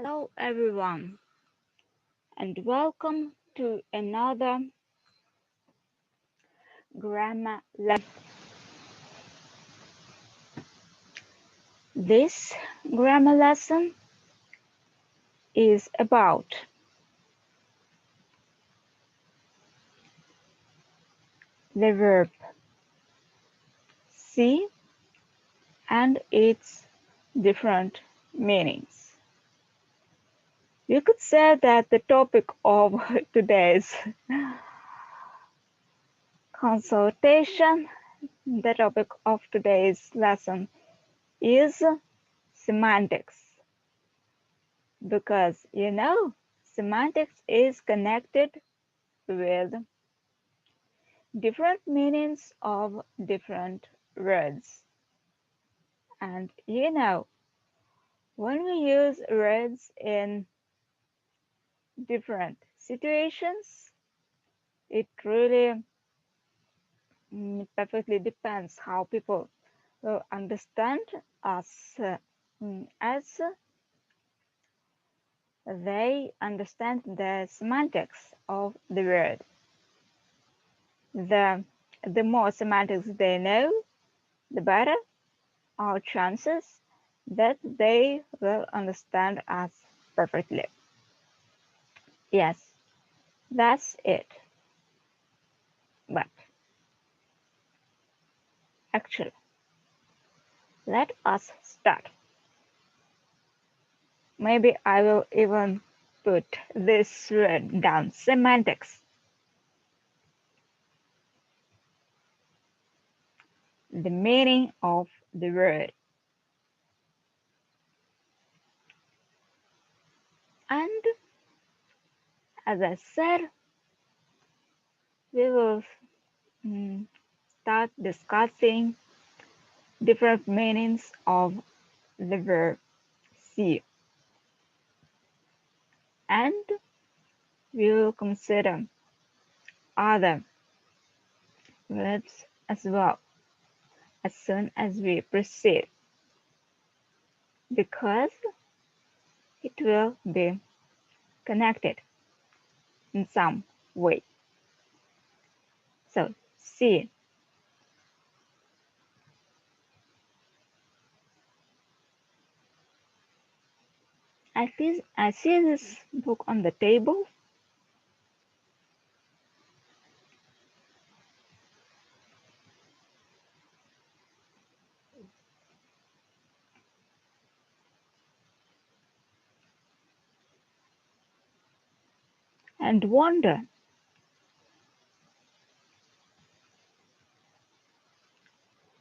Hello, everyone, and welcome to another grammar lesson. This grammar lesson is about the verb see and its different meanings. You could say that the topic of today's consultation, the topic of today's lesson is semantics. Because semantics is connected with different meanings of different words. And when we use words in different situations, it really perfectly depends how people will understand us as they understand the semantics of the word. The more semantics they know, the better our chances that they will understand us perfectly. Yes, that's it. But actually, let us start. Maybe I will even put this word down, semantics. The meaning of the word. And as I said, we will start discussing different meanings of the verb see. And we will consider other words as well as soon as we proceed, because it will be connected in some way. So, see. I see this book on the table. And wonder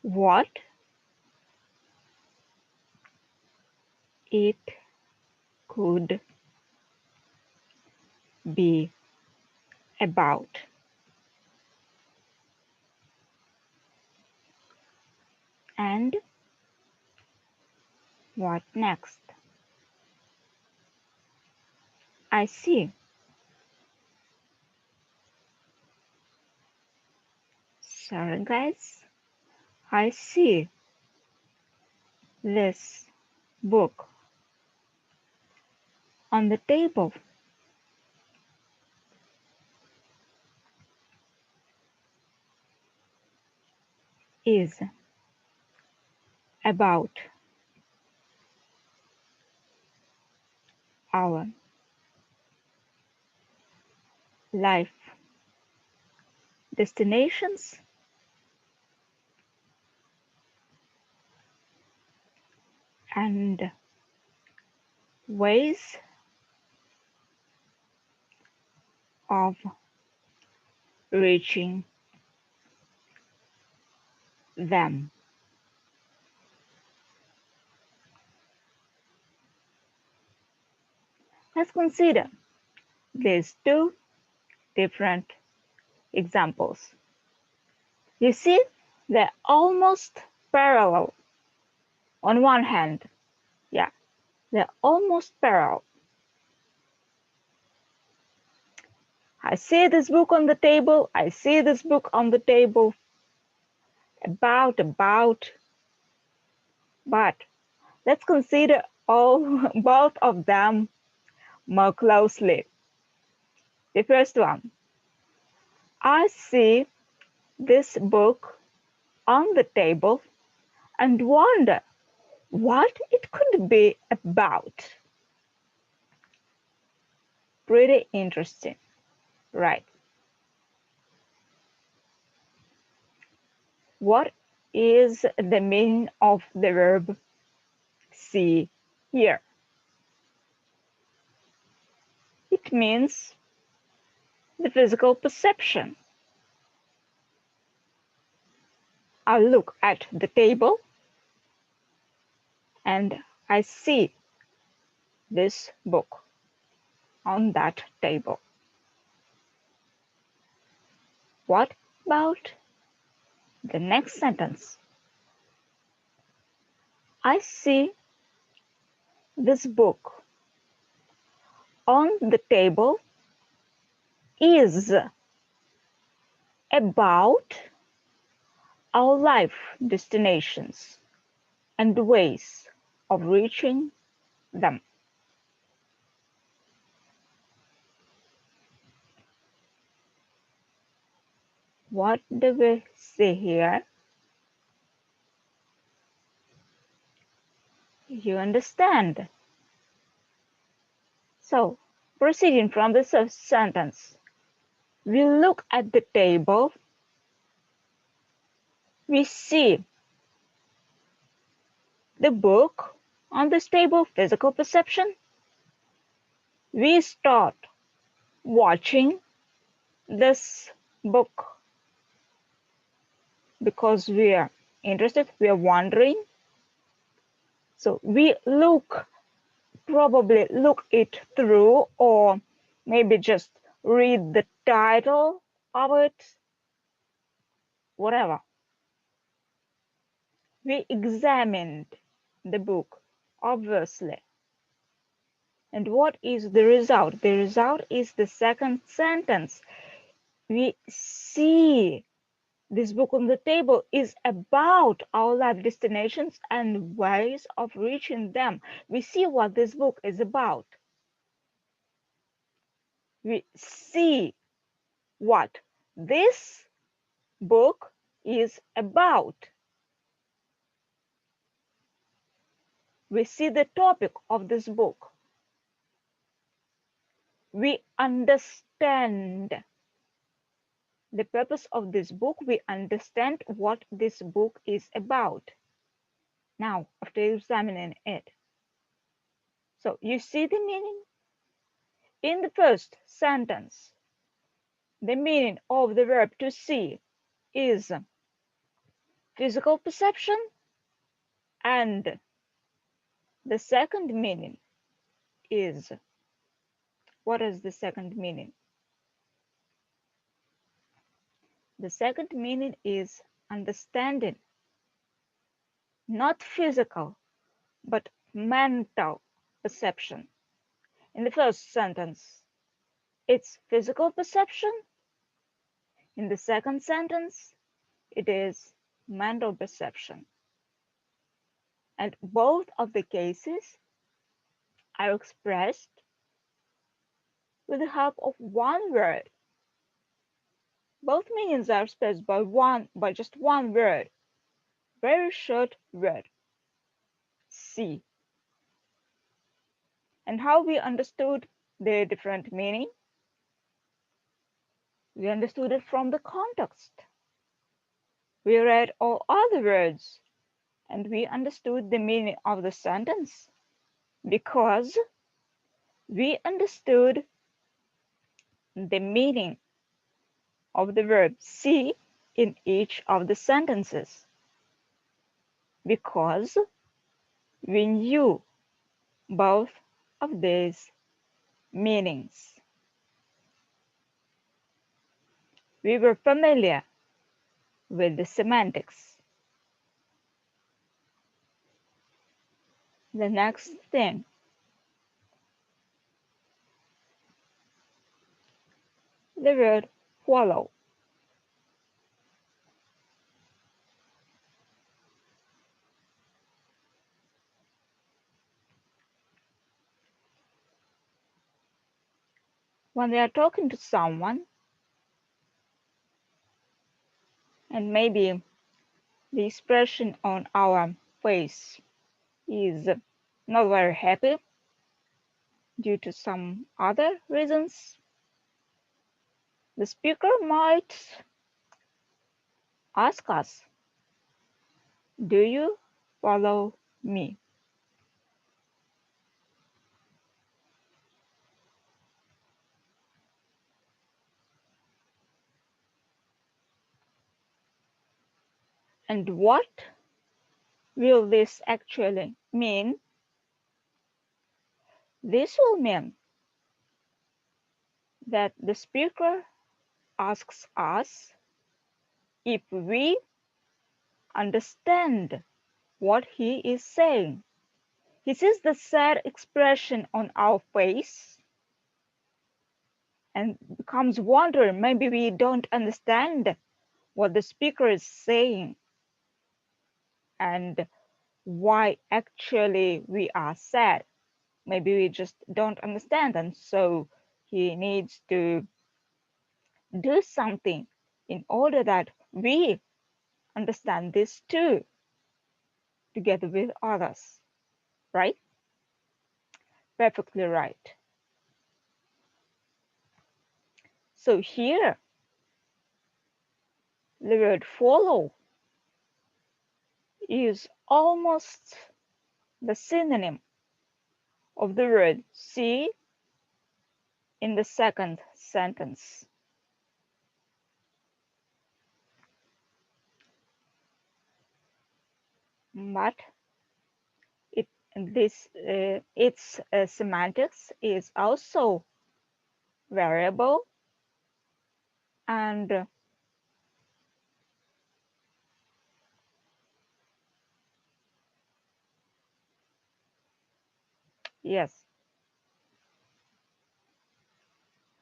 what it could be about. And what next? I see. Sorry, guys. I see this book on the table. Is about our life destinations and ways of reaching them. Let's consider these two different examples. You see, they're almost parallel on one hand. Yeah, they're almost parallel. I see this book on the table. I see this book on the table. About. But let's consider both of them more closely. The first one, I see this book on the table and wonder what it could be about. Pretty interesting, right? What is the meaning of the verb see here? It means the physical perception. I look at the table and I see this book on that table. What about the next sentence? I see this book on the table is about our life destinations and ways of reaching them. What do we see here? You understand? So, proceeding from the sentence, we look at the table, we see the book on this table, physical perception. We start watching this book because we are interested, we are wondering. So we probably look it through, or maybe just read the title of it, whatever. We examined the book, obviously. And what is the result? The result is the second sentence. We see this book on the table is about our life destinations and ways of reaching them. We see what this book is about. We see what this book is about. We see the topic of this book. We understand the purpose of this book. We understand what this book is about. Now, after examining it, so you see the meaning? In the first sentence, the meaning of the verb to see is physical perception, and the second meaning is, what is the second meaning? The second meaning is understanding, not physical, but mental perception. In the first sentence, it's physical perception. In the second sentence, it is mental perception. And both of the cases are expressed with the help of one word. Both meanings are expressed by just one word, very short word, see. And how we understood their different meaning? We understood it from the context. We read all other words and we understood the meaning of the sentence because we understood the meaning of the verb see in each of the sentences, because we knew both of these meanings. We were familiar with the semantics. The next thing, the word follow. when they are talking to someone, and maybe the expression on our face is not very happy due to some other reasons, the speaker might ask us, "Do you follow me?" And what will this actually mean? This will mean that the speaker asks us if we understand what he is saying. He sees the sad expression on our face and becomes wondering, maybe we don't understand what the speaker is saying and why actually we are sad. Maybe we just don't understand, and so he needs to do something in order that we understand this too, together with others, right? Perfectly right. So here, the word follow is almost the synonym of the word see in the second sentence. But its semantics is also variable, and yes,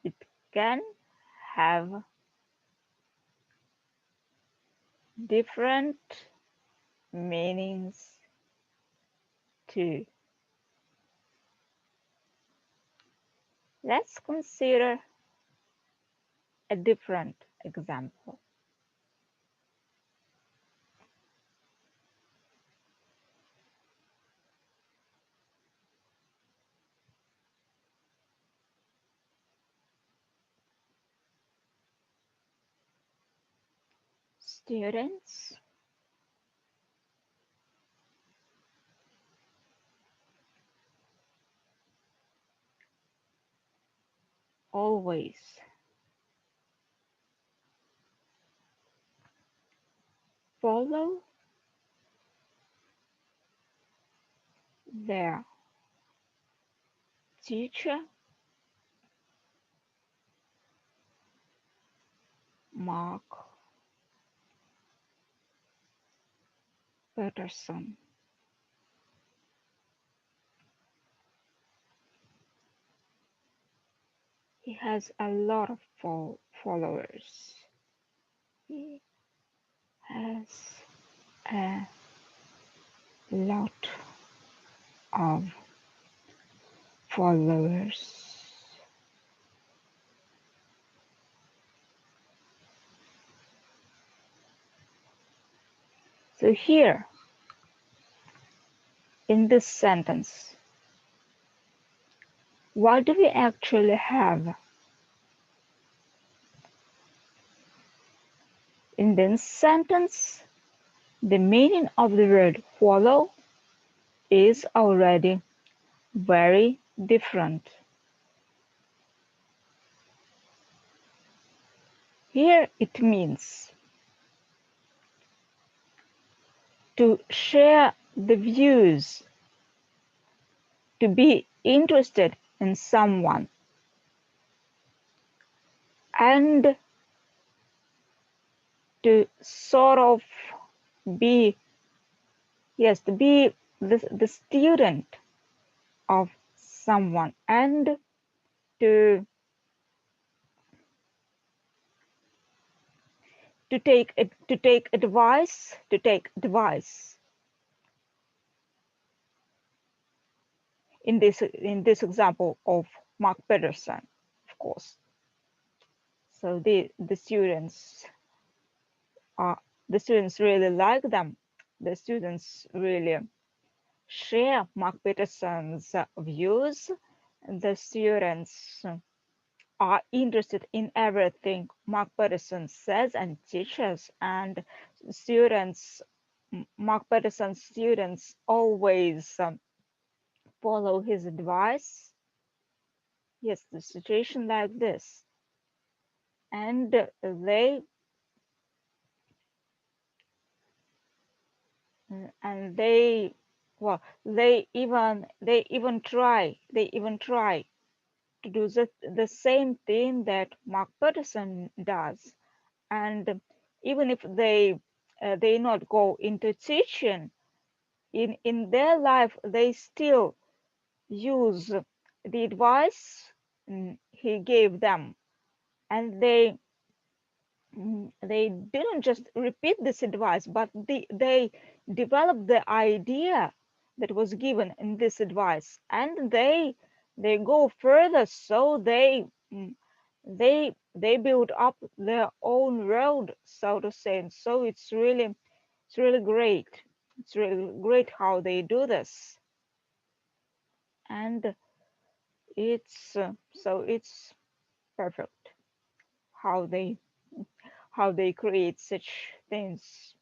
it can have different meanings too. Let's consider a different example. Students always follow their teacher, Mark Peterson. He has a lot of followers. He has a lot of followers. So here, in this sentence, what do we actually have? In this sentence, the meaning of the word follow is already very different. Here it means to share the views, to be interested in someone, and to sort of be, yes, to be the student of someone, and to take advice, in this example of Mark Peterson, of course. So the students really like them. The students really share Mark Peterson's views. The students are interested in everything Mark Peterson says and teaches, and students, Mark Peterson's students always follow his advice. Yes, the situation like this, and they and they well they even try to do the same thing that Mark Peterson does, and even if they not go into teaching in their life, they still use the advice he gave them, and they didn't just repeat this advice, but they developed the idea that was given in this advice, and they go further. So they build up their own road, so to say. And so it's really great. It's really great how they do this, and it's perfect how they create such things,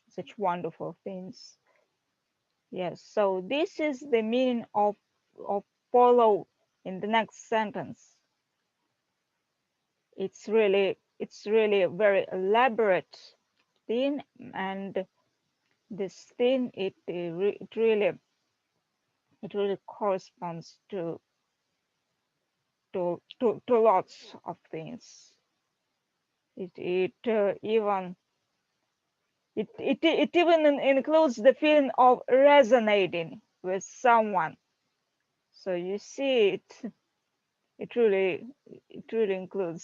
such wonderful things. Yes, so this is the meaning of follow in the next sentence. It's really a very elaborate thing, and this thing it really corresponds to lots of things. It even includes the feeling of resonating with someone. So you see, it really includes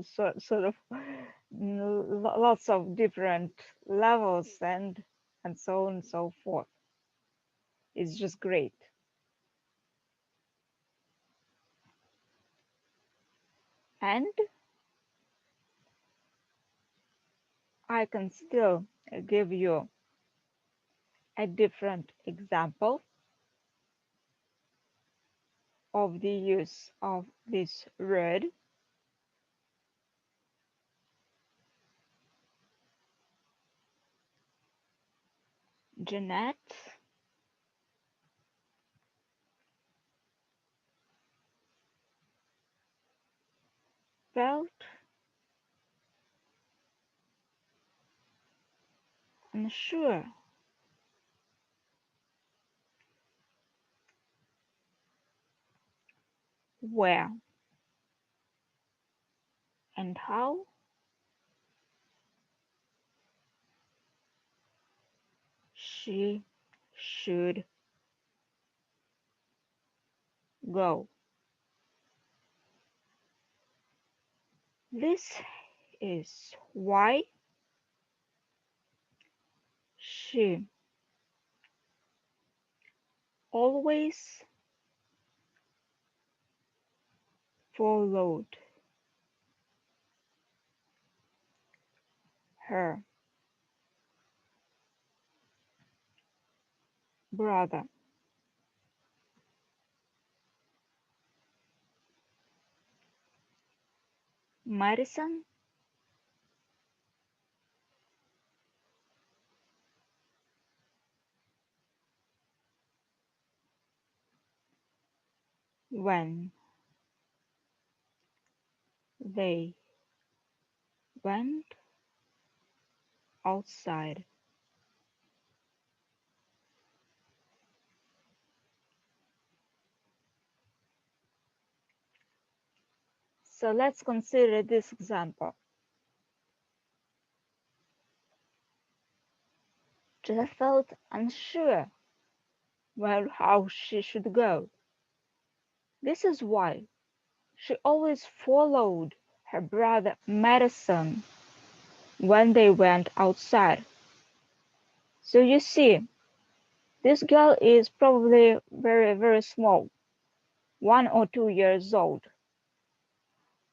sort of lots of different levels and so on and so forth. It's just great. And I can still give you a different example of the use of this word. Jeanette felt unsure. Where and how she should go. This is why she always followed her brother. Madison when they went outside. So let's consider this example. Jetta felt unsure how she should go. This is why she always followed her brother Madison when they went outside. So you see, this girl is probably very, very small, 1 or 2 years old.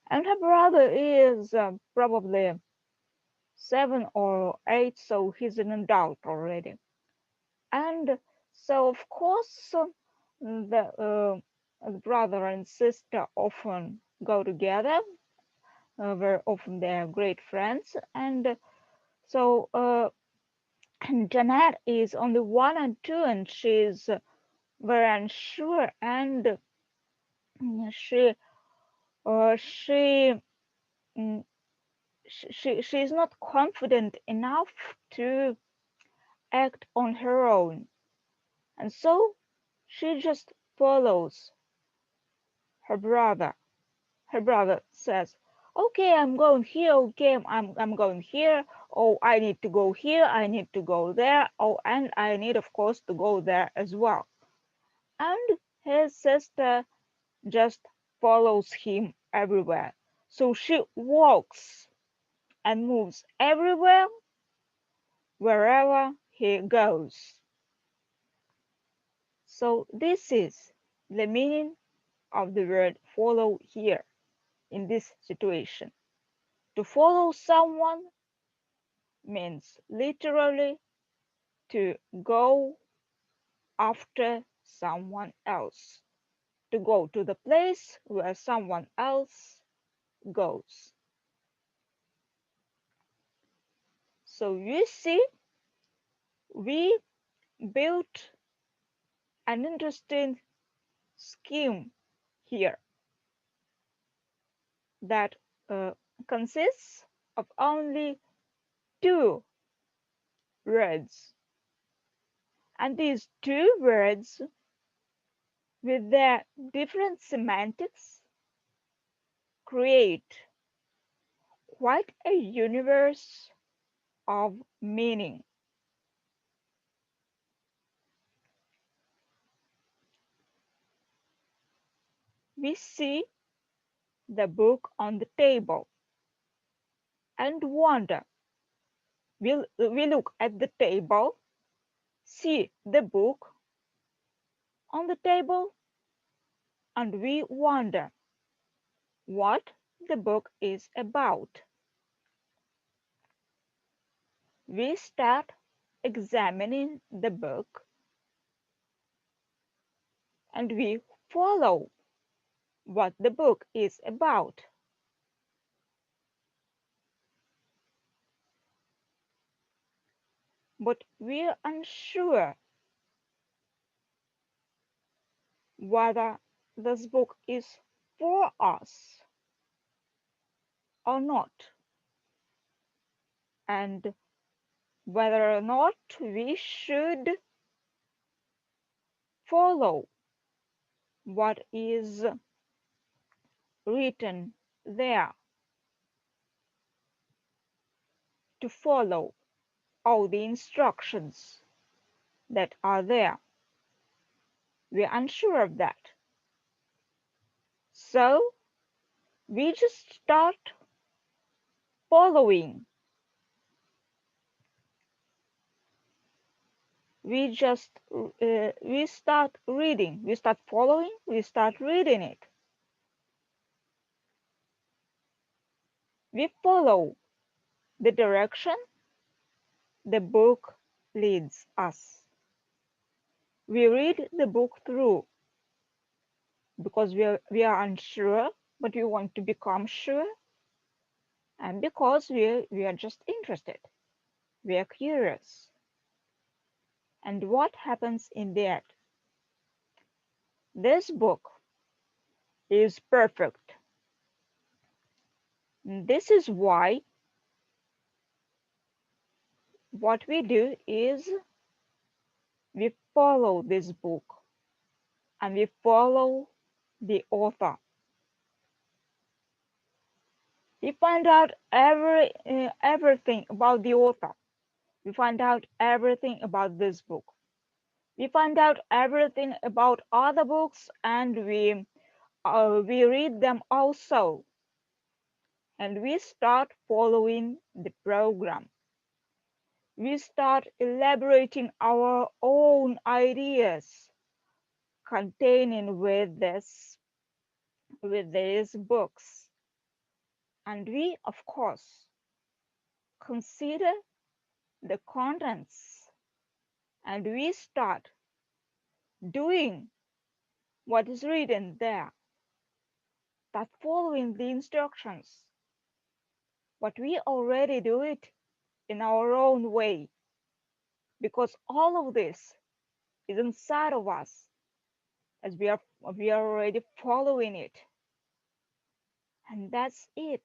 and her brother is probably 7 or 8, so he's an adult already. And so, of course, the brother and sister often go together. Very often they are great friends, and so Jeanette is on the 1 and 2, and she's very unsure, and she she mm, she's not confident enough to act on her own, and so she just follows her brother. Her brother says, "Okay, I'm going here. Okay, I'm going here. Oh, I need to go here. I need to go there. Oh, and I need, of course, to go there as well." And his sister just follows him everywhere. So she walks and moves everywhere, wherever he goes. So this is the meaning of the word follow here in this situation. To follow someone means literally to go after someone else, to go to the place where someone else goes. So you see, we built an interesting scheme here that uh, consists of only two words. And these two words, with their different semantics, create quite a universe of meaning. We see the book on the table and wonder. We look at the table, see the book on the table, and we wonder what the book is about. We start examining the book and we follow what the book is about. But we're unsure whether this book is for us or not, and whether or not we should follow what is written there, to follow all the instructions that are there. We're unsure of that. So we just start following. We start reading. We start following. We start reading it. We follow the direction the book leads us. We read the book through because we are unsure, but we want to become sure, and because we are just interested. We are curious. And what happens in the end? This book is perfect. This is why what we do is we follow this book and we follow the author. We find out everything about the author. We find out everything about this book. We find out everything about other books, and we read them also. And we start following the program. We start elaborating our own ideas containing with these books. And we, of course, consider the contents and we start doing what is written there, that following the instructions, but we already do it in our own way because all of this is inside of us as we are already following it, and that's it.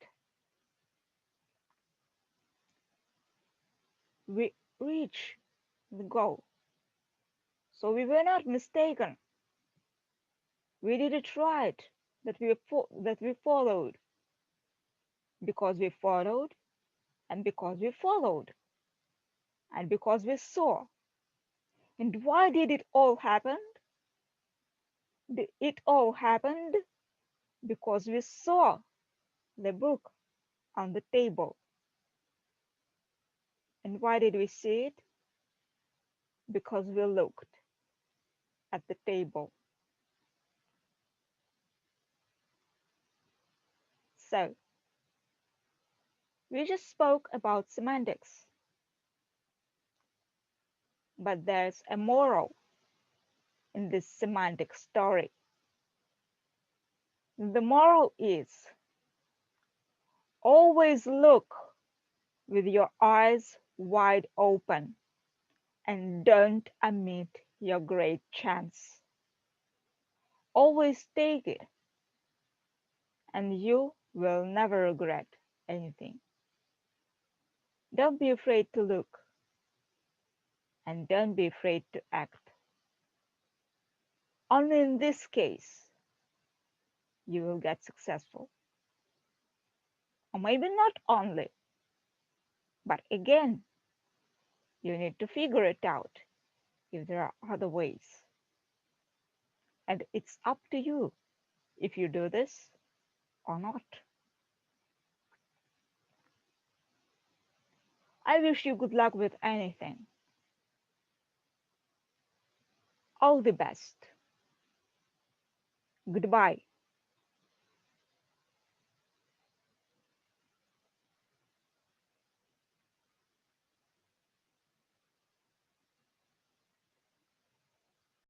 We reach the goal. So we were not mistaken. We did it right. That we followed because we followed and because we followed and because we saw. And why did it all happen? It all happened because we saw the book on the table. And why did we see it? Because we looked at the table. So we just spoke about semantics, but there's a moral in this semantic story. The moral is always look with your eyes wide open and don't omit your great chance. Always take it, and you will never regret anything. Don't be afraid to look, and don't be afraid to act. Only in this case you will get successful. Or maybe not only, but again, you need to figure it out if there are other ways. And it's up to you if you do this or not. I wish you good luck with anything. All the best. Goodbye.